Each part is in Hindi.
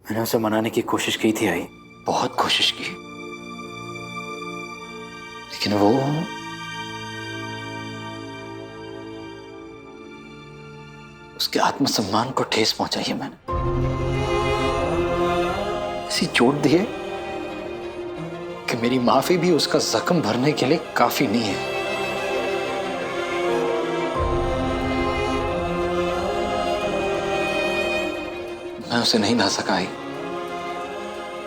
मैंने उसे मनाने की कोशिश की थी आई, बहुत कोशिश की, लेकिन वो उसके आत्मसम्मान को ठेस पहुंचाई है मैंने। ऐसी चोट दी है कि मेरी माफी भी उसका जख्म भरने के लिए काफी नहीं है। मैं उसे नहीं ला सका आई,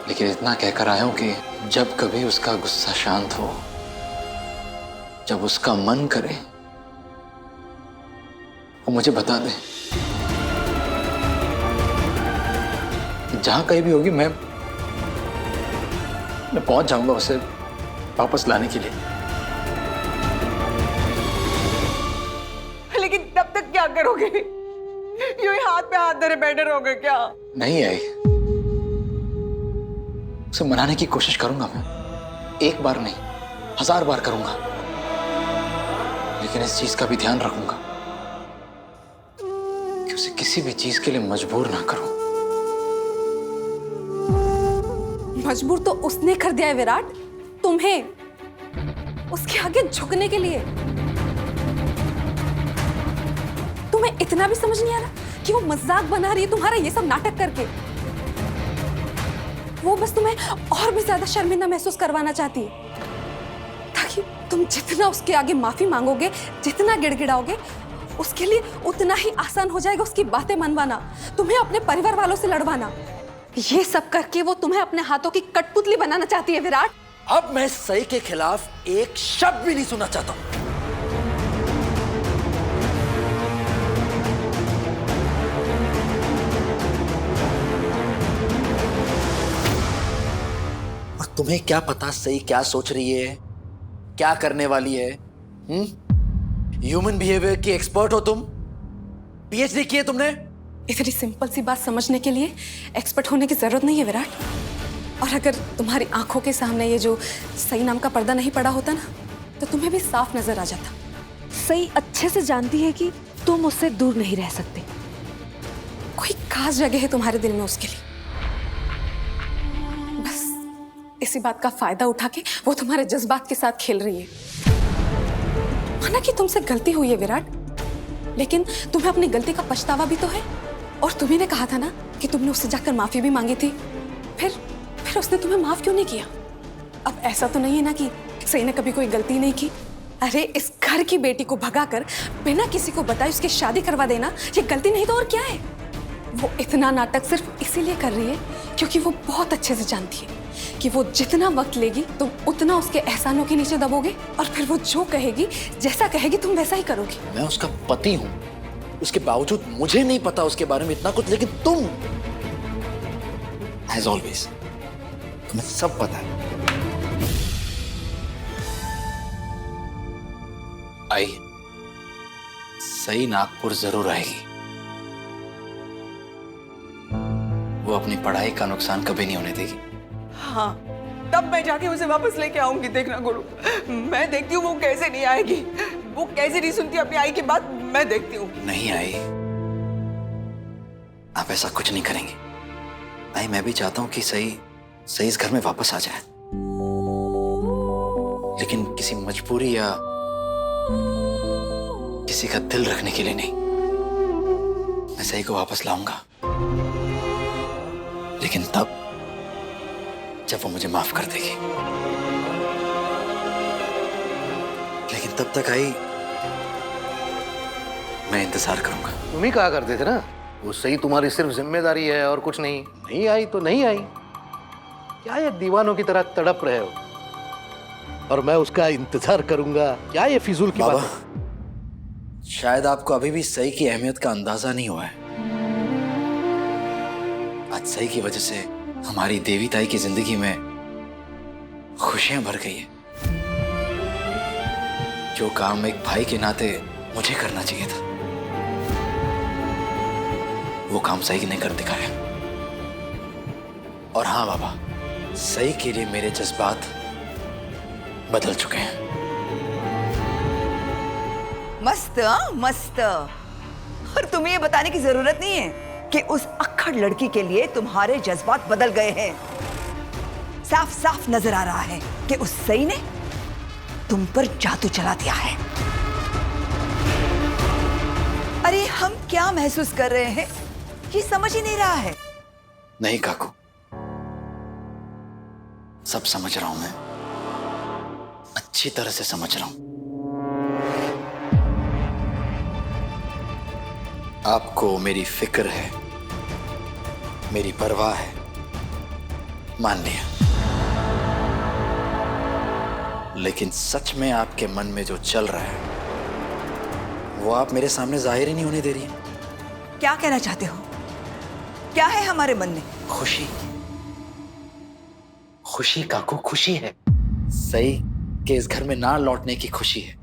लेकिन इतना कहकर आया हूं कि जब कभी उसका गुस्सा शांत हो, जब उसका मन करे, वो मुझे बता दे। जहां कहीं भी होगी मैं पहुंच जाऊंगा उसे वापस लाने के लिए। लेकिन तब तक क्या करोगे? यूं ही हाथ पे हाथ धरे बैठे रहोगे क्या? नहीं आई, उसे मनाने की कोशिश करूंगा मैं, एक बार नहीं 1000 बार करूंगा, लेकिन इस चीज का भी ध्यान रखूंगा कि उसे किसी भी चीज के लिए मजबूर ना करूं। मजबूर तो उसने कर दिया है विराट, तुम्हें उसके आगे झुकने के लिए। तुम्हें इतना भी समझ नहीं आ रहा कि वो मजाक बना रही है तुम्हारा ये सब नाटक करके? वो बस तुम्हें और भी ज्यादा शर्मिंदा महसूस करवाना चाहती है, ताकि तुम जितना उसके आगे माफी मांगोगे, जितना गिड़गिड़ाओगे, उसके लिए उतना ही आसान हो जाएगा उसकी बातें मनवाना, तुम्हें अपने परिवार वालों से लड़वाना। ये सब करके वो तुम्हें अपने हाथों की कठपुतली बनाना चाहती है विराट। अब मैं सही के खिलाफ एक शब्द भी नहीं सुनना चाहता हूं। और तुम्हें क्या पता सही क्या सोच रही है, क्या करने वाली है? ह्यूमन बिहेवियर की एक्सपर्ट हो तुम, पीएचडी की है तुमने। इतनी सिंपल सी बात समझने के लिए एक्सपर्ट होने की जरूरत नहीं है विराट। और अगर तुम्हारी आंखों के सामने ये जो सही नाम का पर्दा नहीं पड़ा होता ना, तो तुम्हें भी साफ नजर आ जाता। सही अच्छे से जानती है कि तुम उससे दूर नहीं रह सकते। कोई खास जगह है तुम्हारे दिल में उसके लिए, बस इसी बात का फायदा उठा के वो तुम्हारे जज्बात के साथ खेल रही है। माना कि तुमसे गलती हुई है विराट, लेकिन तुम्हें अपनी गलती का पछतावा भी तो है। और तुम्ही ने कहा था ना कि तुमने उससे जाकर माफी भी मांगी थी, फिर उसने तुम्हें माफ क्यों नहीं किया? अब ऐसा तो नहीं है ना कि सही ने कभी कोई गलती नहीं की। अरे इस घर की बेटी को भगाकर बिना किसी को बताए उसकी शादी करवा देना, ये गलती नहीं तो और क्या है? वो इतना नाटक सिर्फ इसीलिए कर रही है क्योंकि वो बहुत अच्छे से जानती है कि वो जितना वक्त लेगी तुम उतना उसके एहसानों के नीचे दबोगे, और फिर वो जो कहेगी, जैसा कहेगी, तुम वैसा ही करोगे। मैं उसका पति हूं, उसके बावजूद मुझे नहीं पता उसके बारे में इतना कुछ, लेकिन तुम एज ऑलवेज तुम्हें सब पता है। आई, सही नागपुर जरूर आएगी। वो अपनी पढ़ाई का नुकसान कभी नहीं होने देगी। हाँ, तब मैं जाके उसे वापस लेके आऊंगी। देखना गुरु, मैं देखती हूँ वो कैसे नहीं आएगी, वो कैसे नहीं सुनती अपनी आई की बात, मैं देखती हूँ। नहीं आई, आप ऐसा कुछ नहीं करेंगे। आई, मैं भी चाहता हूं कि सही इस घर में वापस आ जाए, लेकिन किसी मजबूरी या किसी का दिल रखने के लिए नहीं। मैं सही को वापस लाऊंगा, लेकिन तब जब वो मुझे माफ कर देगी। लेकिन तब तक आई, मैं इंतजार करूंगा। तुम ही कहा करते थे ना, वो सही तुम्हारी सिर्फ जिम्मेदारी है और कुछ नहीं। नहीं आई तो नहीं आई, क्या ये दीवानों की तरह तड़प रहे हो? और मैं उसका इंतजार करूंगा, क्या ये फिजूल की बात है? शायद आपको अभी भी सही की अहमियत का अंदाजा नहीं हुआ है। आज सही की वजह से हमारी देवी ताई की जिंदगी में खुशियां भर गई है। जो काम एक भाई के नाते मुझे करना चाहिए था, वो काम सही ने कर दिखाया। और हाँ बाबा, सही के लिए मेरे जज्बात बदल चुके हैं। मस्त मस्त। और तुम्हें ये बताने की जरूरत नहीं है कि उस अक्खड़ लड़की के लिए तुम्हारे जज्बात बदल गए हैं। साफ साफ नजर आ रहा है कि उस सई ने तुम पर जादू चला दिया है। अरे हम क्या महसूस कर रहे हैं ये समझ ही नहीं रहा है। नहीं काकू, सब समझ रहा हूं मैं, अच्छी तरह से समझ रहा हूं। आपको मेरी फिक्र है, मेरी परवाह है, मान लिया। लेकिन सच में आपके मन में जो चल रहा है वो आप मेरे सामने जाहिर ही नहीं होने दे रही हैं। क्या कहना चाहते हो? क्या है हमारे मन में? खुशी, खुशी काकू, खुशी है। सही के इस घर में ना लौटने की खुशी है,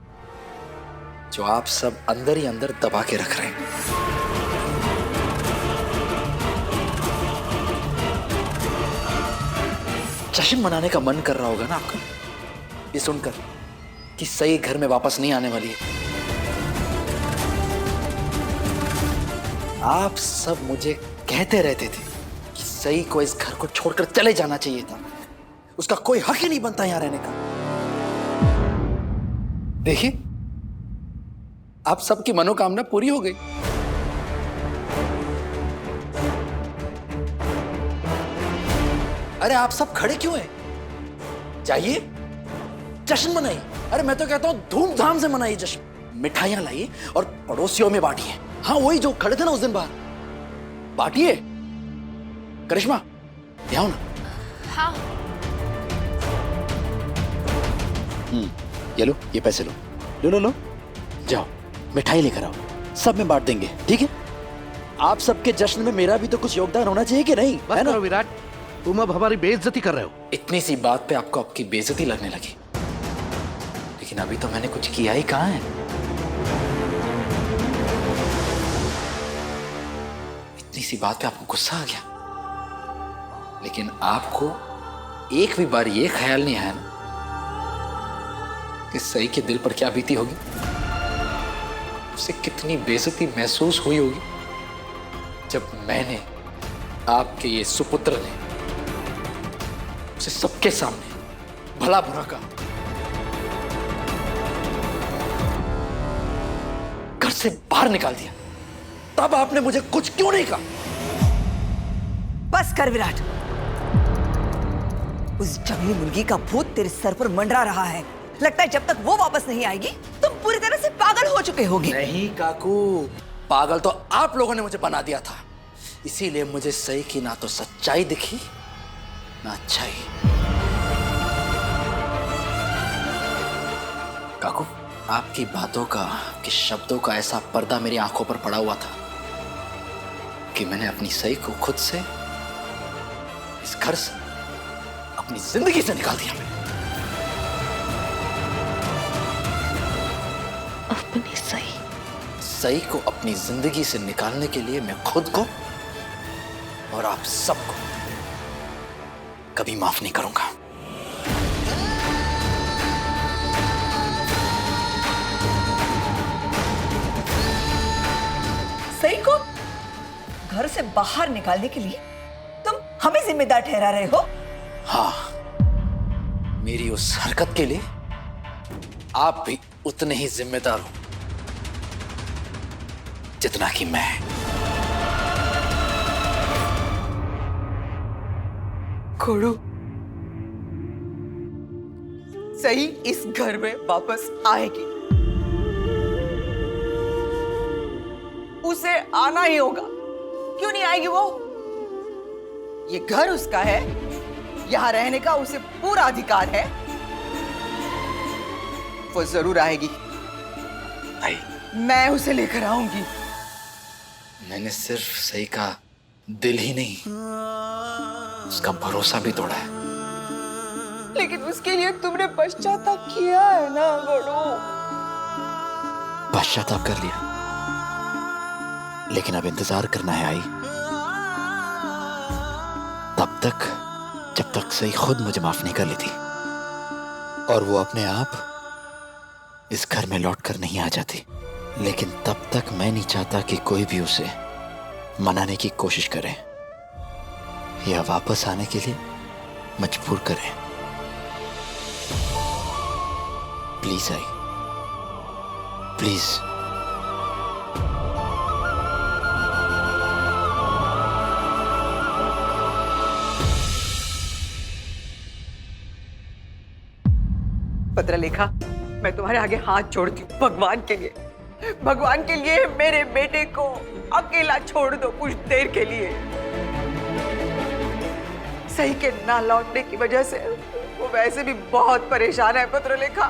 जो आप सब अंदर ही अंदर दबा के रख रहे हैं। जश्न मनाने का मन कर रहा होगा ना आपका, ये सुनकर कि सही घर में वापस नहीं आने वाली है। आप सब मुझे कहते रहते थे कि सही को इस घर को छोड़कर चले जाना चाहिए था, उसका कोई हक ही नहीं बनता यहां रहने का। देखिए, आप सबकी मनोकामना पूरी हो गई। अरे आप सब खड़े क्यों हैं? जाइए, जश्न मनाइए। अरे मैं तो कहता हूं धूमधाम से मनाइए जश्न। मिठाइयां लाइए और पड़ोसियों में बांटिए। हाँ, वही जो खड़े थे ना उस दिन बाहर, बांटिए। करिश्मा, यहाँ आओ ना। हाँ। ये लो, ये पैसे लो, लो लो लो, जाओ मिठाई लेकर आओ, सब में बांट देंगे, ठीक है? आप सबके जश्न में मेरा भी तो कुछ योगदान होना चाहिए कि नहीं? बस करो विराट, तुम अब हमारी बेइज्जती कर रहे हो। इतनी सी बात पे आपको आपकी बेइज्जती लगने लगी, लेकिन अभी तो मैंने कुछ किया ही कहाँ है। इतनी सी बात पे आपको गुस्सा आ गया, लेकिन आपको एक भी बार ये ख्याल नहीं आया ना कि सही के दिल पर क्या बीती होगी, उसे कितनी बेइज्जती महसूस हुई होगी जब मैंने, आपके ये सुपुत्र ने उसे सबके सामने भला बुरा कहा, घर से बाहर निकाल दिया। तब आपने मुझे कुछ क्यों नहीं कहा? बस कर विराट, उस जंगली मुर्गी का भूत तेरे सर पर मंडरा रहा है। लगता है जब तक वो वापस नहीं आएगी तुम पूरी तरह से पागल हो चुके होगे। नहीं काकू, पागल तो आप लोगों ने मुझे बना दिया था, इसीलिए मुझे सही की ना तो सच्चाई दिखी ना अच्छाई। काकू, आपकी बातों का, आपके शब्दों का ऐसा पर्दा मेरी आंखों पर पड़ा हुआ था कि मैंने अपनी सही को खुद से, इस घर से, अपनी जिंदगी से निकाल दिया। अपनी सही सही को अपनी जिंदगी से निकालने के लिए मैं खुद को और आप सबको कभी माफ नहीं करूंगा। सही को घर से बाहर निकालने के लिए तुम हमें जिम्मेदार ठहरा रहे हो? हाँ, मेरी उस हरकत के लिए आप भी उतने ही जिम्मेदार हो जितना कि मैं। खोड़ू, सही इस घर में वापस आएगी, उसे आना ही होगा। क्यों नहीं आएगी वो? ये घर उसका है, यहां रहने का उसे पूरा अधिकार है। वो जरूर आएगी, आई, मैं उसे लेकर आऊंगी। मैंने सिर्फ सही का दिल ही नहीं, उसका भरोसा भी तोड़ा है। लेकिन उसके लिए तुमने पश्चाताप किया है ना गोड़ू? पश्चाताप कर लिया, लेकिन अब इंतजार करना है आई, तब तक जब तक सही खुद मुझे माफ नहीं कर लेती और वो अपने आप इस घर में लौट कर नहीं आ जाती। लेकिन तब तक मैं नहीं चाहता कि कोई भी उसे मनाने की कोशिश करें या वापस आने के लिए मजबूर करें। Please I, please. पत्रलेखा, मैं तुम्हारे आगे हाथ जोड़ती हूँ, भगवान के लिए मेरे बेटे को अकेला छोड़ दो कुछ देर के लिए। सही के ना लौटने की वजह से वो वैसे भी बहुत परेशान है पत्रलेखा।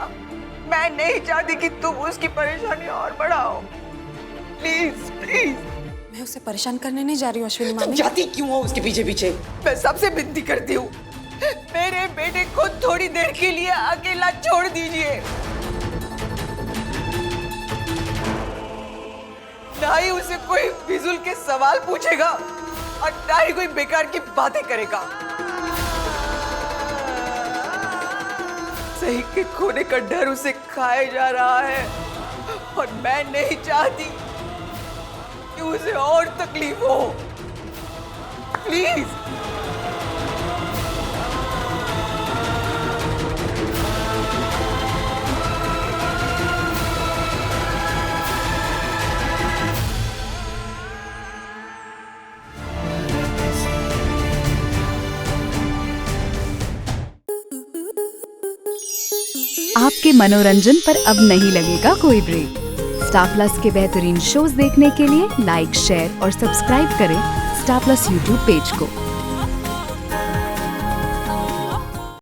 मैं नहीं चाहती कि तुम उसकी परेशानी और बढ़ाओ। Please please. मैं उसे परेशान करने नहीं जा रही हूँ अश्विनी मामी। जाती क्यों हो उसके पीछे पीछे? मैं सबसे विनती करती हूँ, मेरे बेटे को थोड़ी देर के लिए अकेला छोड़ दीजिए। ना ही उसे कोई फिजूल के सवाल पूछेगा और ना ही कोई बेकार की बातें करेगा। सही के खोने का डर उसे खाए जा रहा है और मैं नहीं चाहती कि उसे और तकलीफ हो। प्लीज। आपके मनोरंजन पर अब नहीं लगेगा कोई ब्रेक। स्टार प्लस के बेहतरीन शोज देखने के लिए लाइक, शेयर और सब्सक्राइब करें स्टार प्लस यूट्यूब पेज को।